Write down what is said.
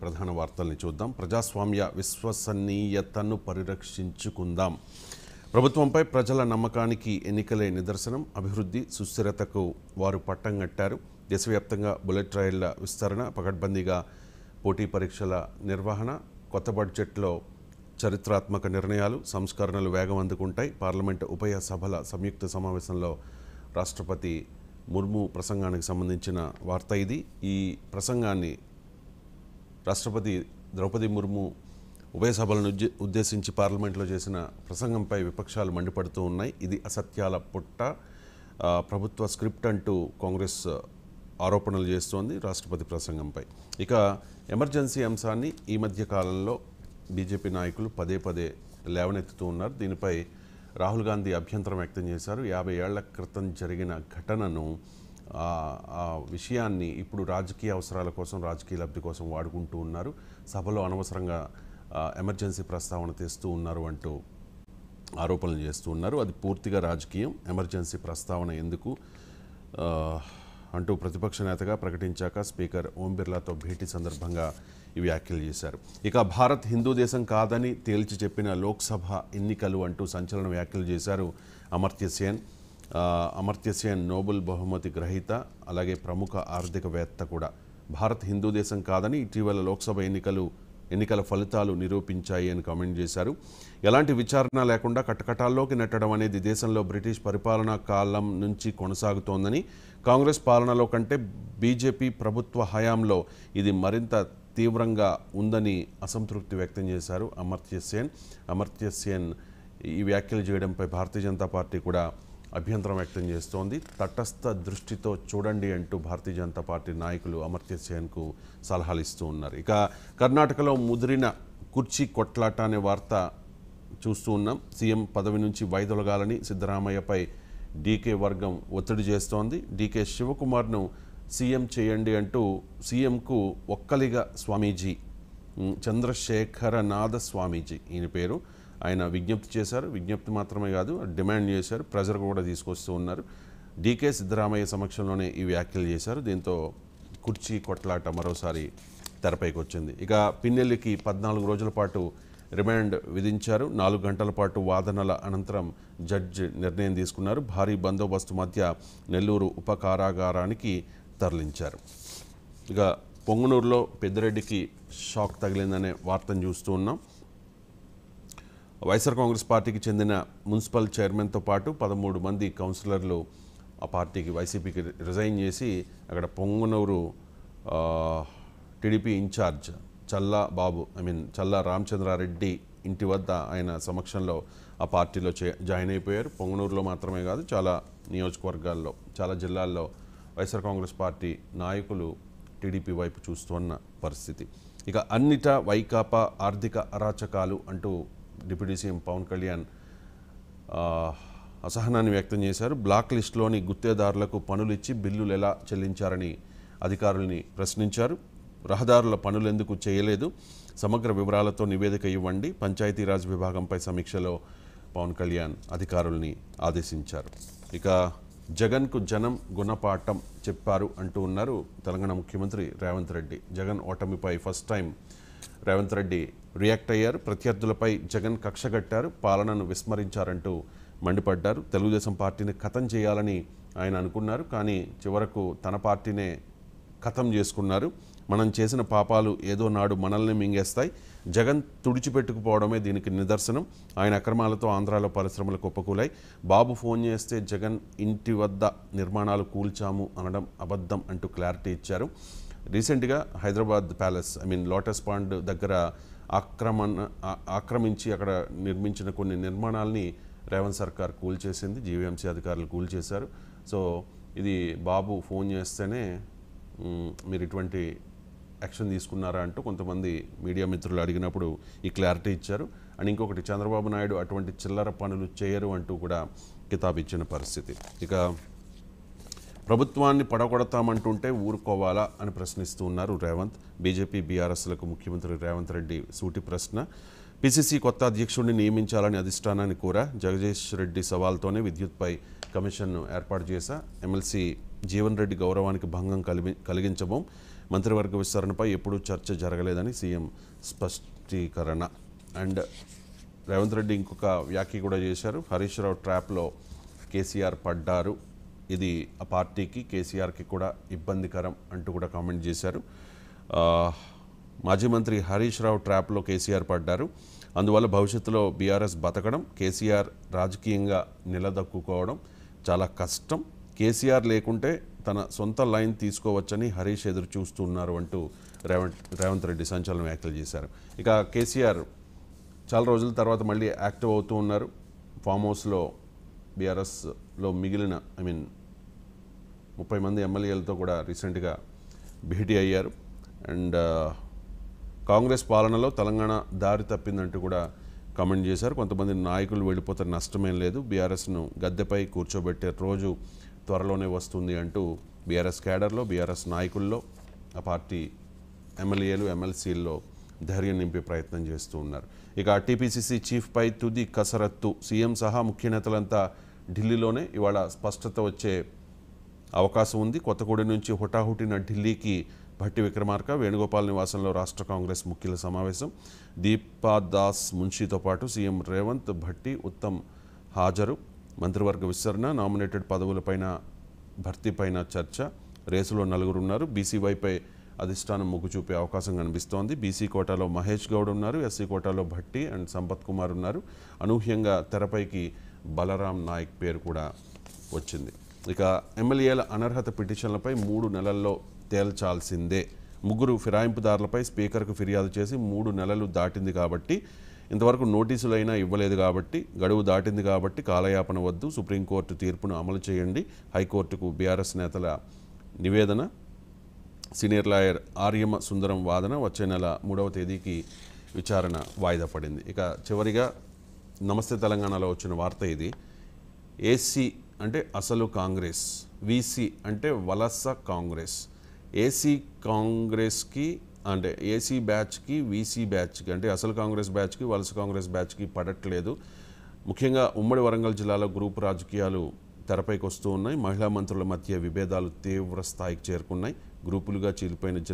ప్రధాన వార్తల్ని చూద్దాం. ప్రజాస్వామ్య విశ్వసనీయతను పరిరక్షించుకుందాం. ప్రభుత్వంపై ప్రజల నమ్మకానికి ఎన్నికలే నిదర్శనం. అభివృద్ధి సుస్థిరతకు వారు పట్టం కట్టారు. దేశవ్యాప్తంగా బుల్లెట్ రైళ్ల విస్తరణ, పకడ్బందీగా పోటీ పరీక్షల నిర్వహణ, కొత్త బడ్జెట్లో చరిత్రాత్మక నిర్ణయాలు, సంస్కరణలు వేగం అందుకుంటాయి. పార్లమెంటు ఉభయ సభల సంయుక్త సమావేశంలో రాష్ట్రపతి ముర్ము ప్రసంగానికి సంబంధించిన వార్త ఇది. ఈ ప్రసంగాన్ని రాష్ట్రపతి ద్రౌపది ముర్ము ఉభయ సభలను ఉద్దేశించి పార్లమెంట్లో చేసిన ప్రసంగంపై విపక్షాలు మండిపడుతూ ఉన్నాయి. ఇది అసత్యాల పుట్ట, ప్రభుత్వ స్క్రిప్ట్ అంటూ కాంగ్రెస్ ఆరోపణలు చేస్తోంది రాష్ట్రపతి ప్రసంగంపై. ఇక ఎమర్జెన్సీ అంశాన్ని ఈ మధ్య కాలంలో బీజేపీ నాయకులు పదే పదే లేవనెత్తుతూ ఉన్నారు. దీనిపై రాహుల్ గాంధీ అభ్యంతరం వ్యక్తం చేశారు. 50 ఏళ్ల క్రితం జరిగిన ఘటనను, ఆ విషయాన్ని ఇప్పుడు రాజకీయ అవసరాల కోసం, రాజకీయ లబ్ధి కోసం వాడుకుంటూ ఉన్నారు. సభలో అనవసరంగా ఎమర్జెన్సీ ప్రస్తావన తెస్తూ ఉన్నారు అంటూ ఆరోపణలు చేస్తూ ఉన్నారు. అది పూర్తిగా రాజకీయం. ఎమర్జెన్సీ ప్రస్తావన ఎందుకు అంటూ ప్రతిపక్ష నేతగా ప్రకటించాక స్పీకర్ ఓం బిర్లాతో భేటీ సందర్భంగా ఈ వ్యాఖ్యలు చేశారు. ఇక భారత్ హిందూ దేశం కాదని తేల్చి చెప్పిన లోక్సభ ఎన్నికలు అంటూ సంచలన వ్యాఖ్యలు చేశారు అమర్త్య సేన్. అమర్త్య సేన్ నోబెల్ బహుమతి గ్రహీత, అలాగే ప్రముఖ ఆర్థికవేత్త కూడా. భారత్ హిందూ దేశం కాదని ఇటీవల లోక్సభ ఎన్నికల ఫలితాలు నిరూపించాయి అని కామెంట్ చేశారు. ఎలాంటి విచారణ లేకుండా కటకటాల్లోకి నెట్టడం అనేది దేశంలో బ్రిటిష్ పరిపాలనా కాలం నుంచి కొనసాగుతోందని, కాంగ్రెస్ పాలనలో కంటే బీజేపీ ప్రభుత్వ హయాంలో ఇది మరింత తీవ్రంగా ఉందని అసంతృప్తి వ్యక్తం చేశారు అమర్త్య సేన్. అమర్త్య సేన్ ఈ వ్యాఖ్యలు చేయడంపై భారతీయ జనతా పార్టీ కూడా అభ్యంతరం వ్యక్తం చేస్తోంది. తటస్థ దృష్టితో చూడండి అంటూ భారతీయ జనతా పార్టీ నాయకులు అమర్త్య సేన్కు సలహాలు ఇస్తూ ఉన్నారు. ఇక కర్ణాటకలో ముదిరిన కుర్చీ కొట్లాట అనే వార్త చూస్తూ ఉన్నాం. సీఎం పదవి నుంచి వైదొలగాలని సిద్ధరామయ్యపై డీకే వర్గం ఒత్తిడి చేస్తోంది. డీకే శివకుమార్ను సీఎం చేయండి అంటూ సీఎంకు ఒక్కలిగా స్వామీజీ, చంద్రశేఖరనాథ స్వామీజీ ఈయన పేరు, ఆయన విజ్ఞప్తి చేశారు. విజ్ఞప్తి మాత్రమే కాదు, డిమాండ్ చేశారు. ప్రెజర్ కూడా తీసుకొస్తూ ఉన్నారు. డీకే సిద్ధరామయ్య సమక్షంలోనే ఈ వ్యాఖ్యలు చేశారు. దీంతో కుర్చీ కొట్లాట మరోసారి తెరపైకి వచ్చింది. ఇక పిన్నెల్లికి 14 రోజుల పాటు రిమాండ్ విధించారు. 4 గంటల పాటు వాదనల అనంతరం జడ్జి నిర్ణయం తీసుకున్నారు. భారీ బందోబస్తు మధ్య నెల్లూరు ఉప కారాగారానికి తరలించారు. ఇక పొంగనూరులో పెద్దిరెడ్డికి షాక్ తగిలిందనే వార్తను చూస్తూ ఉన్నాం. వైఎస్ఆర్ కాంగ్రెస్ పార్టీకి చెందిన మున్సిపల్ చైర్మన్తో పాటు 13 మంది కౌన్సిలర్లు ఆ పార్టీకి, వైసీపీకి రిజైన్ చేసి అక్కడ పొంగనూరు టీడీపీ ఇన్ఛార్జ్ చల్లా రామచంద్రారెడ్డి ఇంటి వద్ద ఆయన సమక్షంలో ఆ పార్టీలో జాయిన్ అయిపోయారు. పొంగనూరులో మాత్రమే కాదు, చాలా నియోజకవర్గాల్లో, చాలా జిల్లాల్లో వైఎస్ఆర్ కాంగ్రెస్ పార్టీ నాయకులు టీడీపీ వైపు చూస్తున్న పరిస్థితి. ఇక అన్నిటా వైకాపా ఆర్థిక అరాచకాలు అంటూ డిప్యూటీ సీఎం పవన్ కళ్యాణ్ అసహనాన్ని వ్యక్తం చేశారు. బ్లాక్ లిస్టులోని గుత్తేదారులకు పనులు ఇచ్చి బిల్లులు ఎలా చెల్లించారని అధికారుల్ని ప్రశ్నించారు. రహదారుల పనులు ఎందుకు చేయలేదు, సమగ్ర వివరాలతో నివేదిక ఇవ్వండి. పంచాయతీరాజ్ విభాగంపై సమీక్షలో పవన్ కళ్యాణ్ అధికారుల్ని ఆదేశించారు. ఇక జగన్కు జనం గుణపాఠం చెప్పారు అంటూ ఉన్నారు తెలంగాణ ముఖ్యమంత్రి రేవంత్ రెడ్డి. జగన్ ఓటమిపై first time Revanth Reddy react అయ్యారు. ప్రత్యర్థులపై జగన్ కక్షగట్టారు, పాలనను విస్మరించారంటూ మండిపడ్డారు. తెలుగుదేశం పార్టీని ఖతం చేయాలని ఆయన అనుకున్నారు, కానీ చివరకు తన పార్టీనే ఖతం చేసుకున్నారు. మనం చేసిన పాపాలు ఏదో నాడు మనల్ని మింగేస్తాయి. జగన్ తుడిచిపెట్టుకుపోవడమే దీనికి నిదర్శనం. ఆయన అక్రమాలతో ఆంధ్రాలో పరిశ్రమలు కుప్పకూలాయి. బాబు ఫోన్ చేస్తే జగన్ ఇంటి వద్ద నిర్మాణాలు కూల్చాము అనడం అబద్ధం అంటూ క్లారిటీ ఇచ్చారు. రీసెంట్గా హైదరాబాద్ ప్యాలెస్, లోటస్ పాండ్ దగ్గర ఆక్రమించి అక్కడ నిర్మించిన కొన్ని నిర్మాణాలని రేవంత్ సర్కార్ కూల్చేసింది. జీవీఎంసీ అధికారులు కూల్చేశారు. సో ఇది బాబు ఫోన్ చేస్తేనే మీరు ఇటువంటి యాక్షన్ తీసుకున్నారా అంటూ కొంతమంది మీడియా మిత్రులు అడిగినప్పుడు ఈ క్లారిటీ ఇచ్చారు. అండ్ ఇంకొకటి, చంద్రబాబు నాయుడు అటువంటి చిల్లర పనులు చేయరు అంటూ కూడా కితాబు ఇచ్చిన పరిస్థితి. ఇక ప్రభుత్వాన్ని పడగొడతామంటుంటే ఊరుకోవాలా అని ప్రశ్నిస్తూ ఉన్నారు రేవంత్. బీజేపీ బీఆర్ఎస్లకు ముఖ్యమంత్రి రేవంత్ రెడ్డి సూటి ప్రశ్న. పీసీసీ కొత్త అధ్యక్షుడిని నియమించాలని అధిష్టానాన్ని కోరా. జగదీష్ రెడ్డి సవాల్తోనే విద్యుత్పై కమిషన్ను ఏర్పాటు చేశా. ఎమ్మెల్సీ జీవన్ రెడ్డి గౌరవానికి భంగం కలిగించబోం. మంత్రివర్గ విస్తరణపై ఎప్పుడూ చర్చ జరగలేదని సీఎం స్పష్టీకరణ. అండ్ రేవంత్ రెడ్డి ఇంకొక వ్యాఖ్య కూడా చేశారు. హరీష్ రావు ట్రాప్లో కేసీఆర్ పడ్డారు, ఇది ఆ పార్టీకి కేసీఆర్కి కూడా ఇబ్బందికరం అంటూ కూడా కామెంట్ చేశారు. మాజీ మంత్రి హరీష్ రావు ట్రాప్లో కేసీఆర్ పడ్డారు, అందువల్ల భవిష్యత్తులో బీఆర్ఎస్ బతకడం, కేసీఆర్ రాజకీయంగా నిలదొక్కుకోవడం చాలా కష్టం. కేసీఆర్ లేకుంటే తన సొంత లైన్ తీసుకోవచ్చని హరీష్ ఎదురు చూస్తున్నారు అంటూ రేవంత్ రెడ్డి సంచలన వ్యాఖ్యలు చేశారు. ఇక కేసీఆర్ చాలా రోజుల తర్వాత మళ్ళీ యాక్టివ్ అవుతూ ఉన్నారు. ఫామ్ హౌస్లో బీఆర్ఎస్లో మిగిలిన 30 మంది ఎమ్మెల్యేలతో కూడా రీసెంట్గా భేటీ అయ్యారు. అండ్ కాంగ్రెస్ పాలనలో తెలంగాణ దారి తప్పిందంటూ కూడా కామెంట్ చేశారు. కొంతమంది నాయకులు వెళ్ళిపోతే నష్టమేం లేదు, బీఆర్ఎస్ను గద్దెపై కూర్చోబెట్టే రోజు త్వరలోనే వస్తుంది అంటూ బీఆర్ఎస్ క్యాడర్లో, బీఆర్ఎస్ నాయకుల్లో, ఆ పార్టీ ఎమ్మెల్యేలు, ఎమ్మెల్సీల్లో ధైర్యం నింపే ప్రయత్నం చేస్తూ ఉన్నారు. ఇక టీపీసీసీ చీఫ్పై తుది కసరత్తు. సీఎం సహా ముఖ్య నేతలంతా ఢిల్లీలోనే. ఇవాళ స్పష్టత వచ్చే అవకాశం ఉంది. కొత్తగూడెం నుంచి హుటాహుటిన ఢిల్లీకి భట్టి విక్రమార్క, వేణుగోపాల్ నివాసంలో రాష్ట్ర కాంగ్రెస్ ముఖ్యుల సమావేశం. దీపాదాస్ మున్షితో పాటు సీఎం రేవంత్, భట్టి, ఉత్తమ్ హాజరు. మంత్రివర్గ విస్తరణ, నామినేటెడ్ పదవులపైన భర్తీపైన చర్చ. రేసులో 4 ఉన్నారు. బీసీవైపై అధిష్టానం మొగ్గు చూపే అవకాశం కనిపిస్తోంది. బీసీ కోటాలో మహేష్ గౌడ్ ఉన్నారు, ఎస్సీ కోటాలో భట్టి అండ్ సంపత్ కుమార్ ఉన్నారు. అనూహ్యంగా తెరపైకి బలరాం నాయక్ పేరు కూడా వచ్చింది. ఇక ఎమ్మెల్యేల అనర్హత పిటిషన్లపై 3 నెలల్లో తేల్చాల్సిందే. 3 ఫిరాయింపుదారులపై స్పీకర్కు ఫిర్యాదు చేసి 3 నెలలు దాటింది కాబట్టి, ఇంతవరకు నోటీసులైనా ఇవ్వలేదు కాబట్టి, గడువు దాటింది కాబట్టి కాలయాపన వద్దు, సుప్రీంకోర్టు తీర్పును అమలు చేయండి. హైకోర్టుకు బీఆర్ఎస్ నేతల నివేదన. సీనియర్ లాయర్ ఆర్యమ సుందరం వాదన. వచ్చే నెల 3వ తేదీకి విచారణ వాయిదా పడింది. ఇక చివరిగా నమస్తే తెలంగాణలో వచ్చిన వార్త ఇది. ఏసీ అంటే అసలు కాంగ్రెస్, వీసీ అంటే వలస కాంగ్రెస్. ఏసీ కాంగ్రెస్కి అంటే ఏసీ బ్యాచ్కి, వీసీ బ్యాచ్కి అంటే అసలు కాంగ్రెస్ బ్యాచ్కి, వలస కాంగ్రెస్ బ్యాచ్కి పడట్లేదు. ముఖ్యంగా ఉమ్మడి వరంగల్ జిల్లాలో గ్రూపు రాజకీయాలు తెరపైకి వస్తూ ఉన్నాయి. మహిళా మంత్రుల మధ్య విభేదాలు తీవ్ర స్థాయికి చేరుకున్నాయి. గ్రూపులుగా చీలిపోయిన జిల్లా